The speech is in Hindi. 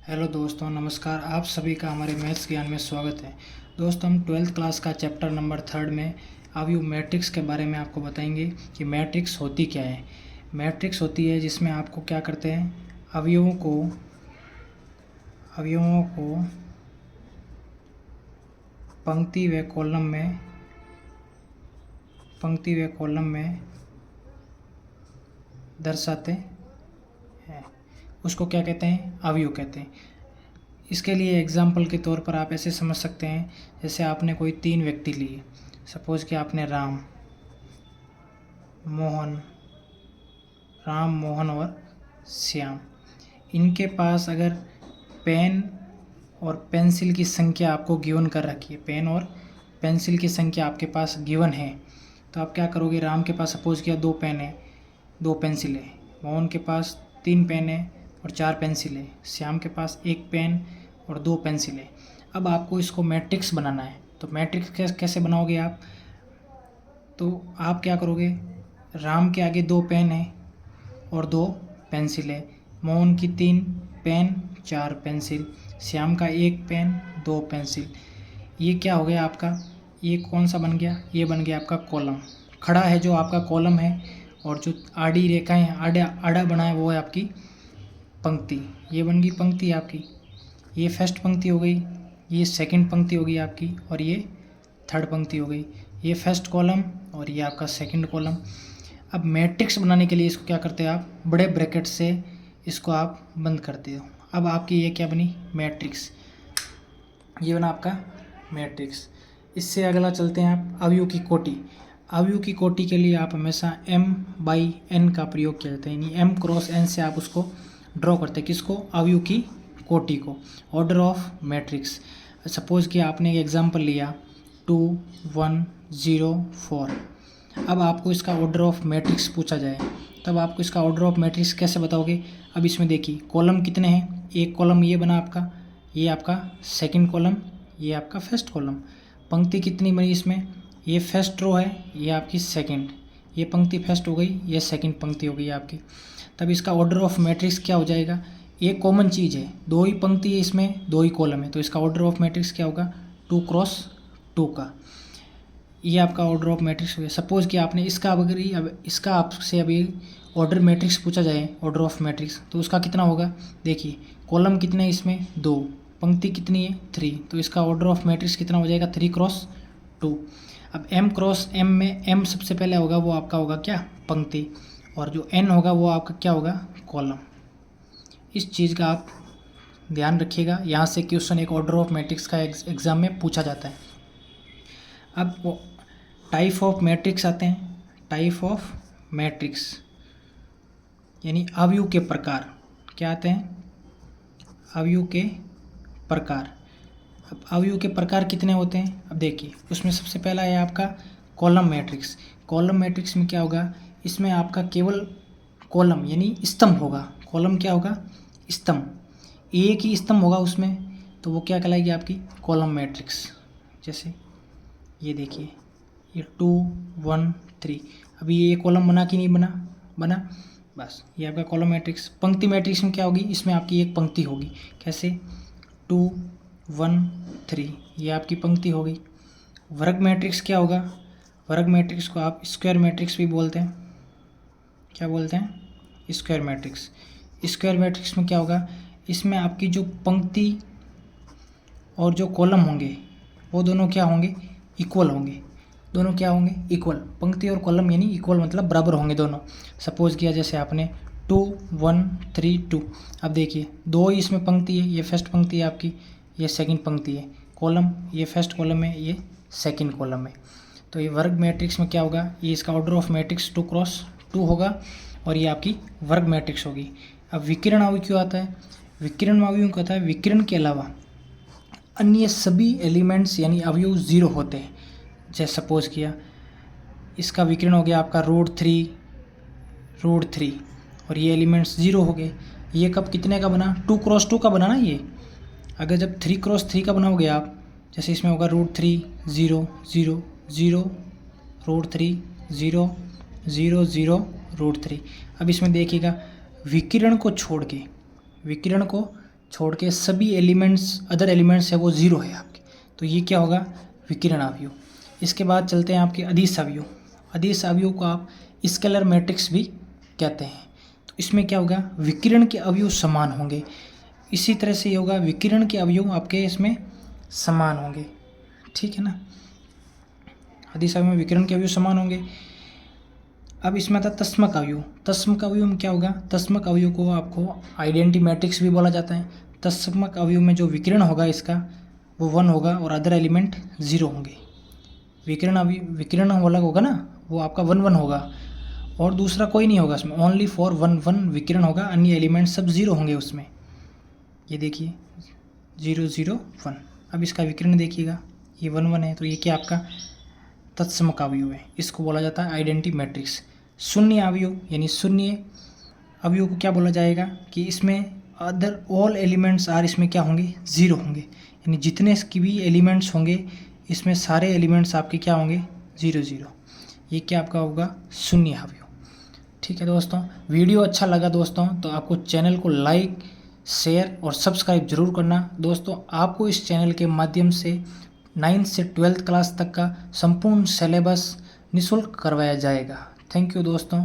हेलो दोस्तों, नमस्कार। आप सभी का हमारे मैथ्स ज्ञान में स्वागत है। दोस्तों, हम 12th क्लास का चैप्टर नंबर 3 में अवयव मैट्रिक्स के बारे में आपको बताएंगे कि मैट्रिक्स होती क्या है। मैट्रिक्स होती है जिसमें आपको क्या करते हैं, अवयवों को पंक्ति व कॉलम में दर्शाते हैं, उसको क्या कहते हैं, अवयव कहते हैं। इसके लिए एग्जाम्पल के तौर पर आप ऐसे समझ सकते हैं, जैसे आपने कोई 3 व्यक्ति लिए। सपोज कि आपने राम, मोहन और श्याम। इनके पास अगर पेन और पेंसिल की संख्या आपको गिवन कर रखी है, पेन और पेंसिल की संख्या आपके पास गिवन है, तो आप क्या करोगे। राम के पास सपोज किया 2 पेन है, 2 पेंसिल है। मोहन के पास 3 पेन है और 4 पेंसिल है। श्याम के पास 1 पेन और 2 पेंसिल है। अब आपको इसको मैट्रिक्स बनाना है, तो मैट्रिक्स कैसे बनाओगे आप, तो आप क्या करोगे। राम के आगे 2 पेन है और 2 पेंसिल है। मोहन की 3 पेन 4 पेंसिल। श्याम का 1 पेन 2 पेंसिल। ये क्या हो गया आपका, ये कौन सा बन गया, ये बन गया आपका कॉलम। खड़ा है जो आपका कॉलम है, और जो आड़ी रेखाएं आड़ा बना है वो है आपकी पंक्ति। ये बन गई पंक्ति आपकी। ये फर्स्ट पंक्ति हो गई, ये सेकंड पंक्ति हो गई आपकी, और ये थर्ड पंक्ति हो गई। ये फर्स्ट कॉलम और ये आपका सेकंड कॉलम। अब मैट्रिक्स बनाने के लिए इसको क्या करते हैं आप, बड़े ब्रैकेट से इसको आप बंद करते हो। अब आपकी ये क्या बनी, मैट्रिक्स। ये बना आपका मैट्रिक्स। इससे अगला चलते हैं आप, अवयव की कोटि। अवयव की कोटि के लिए आप हमेशा m/n का प्रयोग किया जाता है, यानी m क्रॉस n से आप उसको ड्रॉ करते हैं। किसको, अवयव की कोटि को। Order of matrix. सपोज कि आपने एक एग्जांपल लिया 2 1 0 4। अब आपको इसका ऑर्डर ऑफ मैट्रिक्स पूछा जाए, तब आपको इसका ऑर्डर ऑफ मैट्रिक्स कैसे बताओगे। अब इसमें देखिए कॉलम कितने हैं, एक कॉलम ये बना आपका, ये आपका सेकंड कॉलम, ये आपका फर्स्ट कॉलम। पंक्ति कितनी बनी इसमें, ये फर्स्ट रो है, ये आपकी सेकंड, ये पंक्ति फर्स्ट हो गई, ये सेकंड पंक्ति हो गई आपकी। तब इसका ऑर्डर ऑफ मैट्रिक्स क्या हो जाएगा, एक कॉमन चीज़ है, 2 ही पंक्ति है इसमें, 2 ही कॉलम है, तो इसका ऑर्डर ऑफ मैट्रिक्स क्या होगा, 2 क्रॉस 2 का। ये आपका ऑर्डर ऑफ मैट्रिक्स हो गया। सपोज कि आपने इसका अब इसका आपसे अभी ऑर्डर मैट्रिक्स पूछा जाए, ऑर्डर ऑफ मैट्रिक्स, तो उसका कितना होगा। देखिए कॉलम कितने हैं इसमें, 2, पंक्ति कितनी है 3, तो इसका ऑर्डर ऑफ मैट्रिक्स कितना हो जाएगा, 3 क्रॉस 2। अब m क्रॉस m में m सबसे पहले होगा, वो आपका होगा क्या, पंक्ति, और जो n होगा वो आपका क्या होगा, कॉलम। इस चीज़ का आप ध्यान रखिएगा, यहाँ से क्वेश्चन एक ऑर्डर ऑफ मैट्रिक्स का एग्जाम में पूछा जाता है। अब वो टाइप ऑफ मैट्रिक्स आते हैं। टाइप ऑफ मैट्रिक्स यानी अवयव के प्रकार क्या आते हैं, अवयव के प्रकार। अब अवयव के प्रकार कितने होते हैं, अब देखिए उसमें सबसे पहला है आपका कॉलम मैट्रिक्स। कॉलम मैट्रिक्स में क्या होगा, इसमें आपका केवल कॉलम यानी स्तंभ होगा। कॉलम क्या होगा, स्तंभ, एक ही स्तंभ होगा उसमें, तो वो क्या कहलाएगी आपकी कॉलम मैट्रिक्स। जैसे ये देखिए, ये 2 1 3, अभी ये कॉलम बना कि नहीं बना, बस ये आपका कॉलम मैट्रिक्स। पंक्ति मैट्रिक्स में क्या होगी, इसमें आपकी एक पंक्ति होगी। कैसे, 2 1 3, ये आपकी पंक्ति हो गई। वर्ग मैट्रिक्स क्या होगा, वर्ग मैट्रिक्स को आप स्क्वायर मैट्रिक्स भी बोलते हैं। क्या बोलते हैं, स्क्वायर मैट्रिक्स। स्क्वायर मैट्रिक्स में क्या होगा, इसमें आपकी जो पंक्ति और जो कॉलम होंगे वो दोनों क्या होंगे, इक्वल होंगे। दोनों क्या होंगे, इक्वल। पंक्ति और कॉलम यानी इक्वल मतलब बराबर होंगे दोनों। सपोज किया जैसे आपने 2 1 3 2, अब देखिए 2 ही इसमें पंक्ति है, ये फर्स्ट पंक्ति है आपकी, ये सेकंड पंक्ति है। कॉलम, ये फर्स्ट कॉलम है, ये सेकंड कॉलम है। तो ये वर्ग मैट्रिक्स में क्या होगा, ये इसका ऑर्डर ऑफ मैट्रिक्स 2 क्रॉस 2 होगा, और ये आपकी वर्ग मैट्रिक्स होगी। अब विकिरण अवयव क्यों आता है, विकिरण अवयव कहता है विकिरण के अलावा अन्य सभी एलिमेंट्स यानी अवयव 0 होते हैं। जैसे सपोज किया इसका विकिरण हो गया आपका √3 और ये एलिमेंट्स 0 हो गए। ये कब कितने का बना, 2 क्रॉस 2 का बना ना ये। अगर जब 3 क्रॉस 3 का बनाओगे आप, जैसे इसमें होगा √3 0 0 0 √3 0 0 0 √3। अब इसमें देखिएगा विकिरण को छोड़ के सभी एलिमेंट्स, अदर एलिमेंट्स है वो ज़ीरो है आपके, तो ये क्या होगा, विकिरण अवयव। इसके बाद चलते हैं आपके अदिश अवयव। अदिश अवयव को आप स्केलर मैट्रिक्स भी कहते हैं। तो इसमें क्या होगा, विकिरण के अवयव समान होंगे। इसी तरह से ये होगा, विकिरण के अवयव आपके इसमें समान होंगे, ठीक है ना। अदिश अवयव में विकिरण के अवयव समान होंगे। अब इसमें आता तस्मक अवयव। तस्मक अवयव में क्या होगा, तस्मक अवयव को आपको आइडेंटिटी मैट्रिक्स भी बोला जाता है। तस्मक अवयव में जो विकिरण होगा इसका वो 1 होगा और अदर एलिमेंट 0 होंगे। विकिरण वाला होगा ना, वो आपका 1 1 होगा और दूसरा कोई नहीं होगा उसमें, ओनली फॉर 1 1 विकिरण होगा, अन्य एलिमेंट सब 0 होंगे उसमें। ये देखिए 0 0 1। अब इसका विकिरण देखिएगा, ये 1 1 है, तो ये क्या आपका तत्समक अवयव है, इसको बोला जाता है आइडेंटिटी मैट्रिक्स। शून्य अवयव यानी शून्य अवयव को क्या बोला जाएगा कि इसमें अदर ऑल एलिमेंट्स आर, इसमें क्या होंगे, 0 होंगे, यानी जितने की भी एलिमेंट्स होंगे इसमें सारे एलिमेंट्स आपके क्या होंगे, 0 0। ये क्या आपका होगा, शून्य अवयव। ठीक है दोस्तों, वीडियो अच्छा लगा दोस्तों तो आपको चैनल को लाइक, शेयर और सब्सक्राइब जरूर करना। दोस्तों आपको इस चैनल के माध्यम से 9th से 12th क्लास तक का संपूर्ण सिलेबस निःशुल्क करवाया जाएगा। थैंक यू दोस्तों।